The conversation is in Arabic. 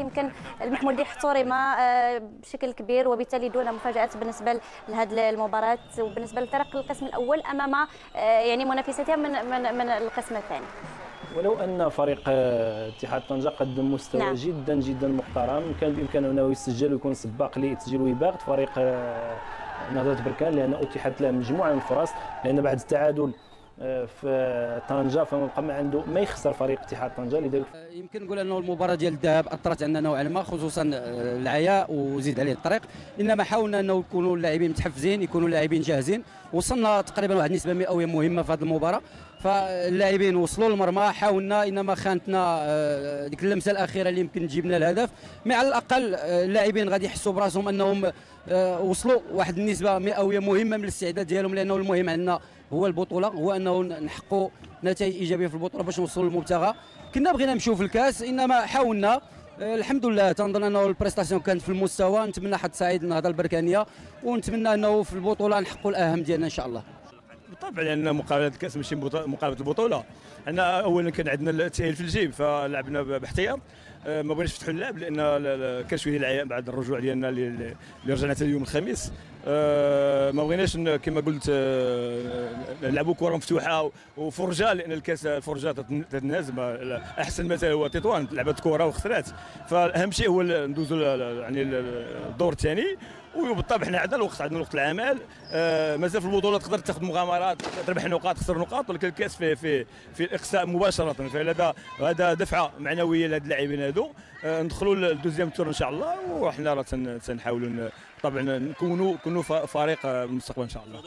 يمكن المحمودي احترم بشكل كبير، وبالتالي دون مفاجآت بالنسبه لهذه المباراه، وبالنسبه لفرق القسم الاول امام يعني منافستها من القسم الثاني. ولو ان فريق اتحاد طنجه قدم مستوى نعم. جدا جدا محترم، كان بامكانه انه يسجل ويكون سباق لتسجيل ويباغت فريق نهضه بركان، لان اتيحت له مجموعه من الفرص، لان بعد التعادل في طنجه فما بقى ما عنده ما يخسر فريق اتحاد طنجه. لذلك يمكن نقول انه المباراه ديال الذهاب اثرت عندنا نوعا ما، خصوصا العياء وزيد عليه الطريق، انما حاولنا انه يكونوا اللاعبين متحفزين، يكونوا اللاعبين جاهزين. وصلنا تقريبا واحد النسبه مئويه مهمه في هذه المباراه، فاللاعبين وصلوا للمرمى، حاولنا انما خانتنا ديك اللمسه الاخيره اللي يمكن جبنا الهدف. مع على الاقل اللاعبين غادي يحسوا براسهم انهم وصلوا واحد النسبه مئويه مهمه من الاستعداد ديالهم، لانه المهم عندنا هو البطوله، هو انه نحققوا نتائج ايجابيه في البطوله باش نوصلوا للمبتغى. كنا بغينا نمشيو في الكاس انما حاولنا، الحمد لله. تنظن انه البريستاسيون كانت في المستوى، نتمنى حظ سعيد النهضه البركانيه، ونتمنى انه في البطوله نحققوا الاهم ديالنا ان شاء الله. بالطبع، لان مقابله الكاس ماشي مقابله البطوله. احنا اولا كان عندنا التاهيل في الجيب فلعبنا باحتياط، ما بغيناش نفتحوا اللعب لان كان شويه العياء بعد الرجوع ديالنا اللي رجعنا حتى اليوم الخميس. ما بغيناش كما قلت نلعبوا كره مفتوحه وفرجه، لان الكاس الفرجه تتنازل. احسن مثال هو تطوان لعبت كره وخسرات، فاهم شيء هو ندوزوا يعني الدور الثاني. وبالطبع حنا عندنا الوقت، عندنا وقت العمل. مازال في البطوله تقدر تاخذ مغامرات، تربح نقاط تخسر نقاط، ولكن الكاس في الاقصاء مباشره. فهذا دفعه معنويه لهاد اللاعبين هادو. ندخلوا للدوزيام تور ان شاء الله، وحنا راه تنحاولوا طبعا نكونوا فريق المستقبل ان شاء الله.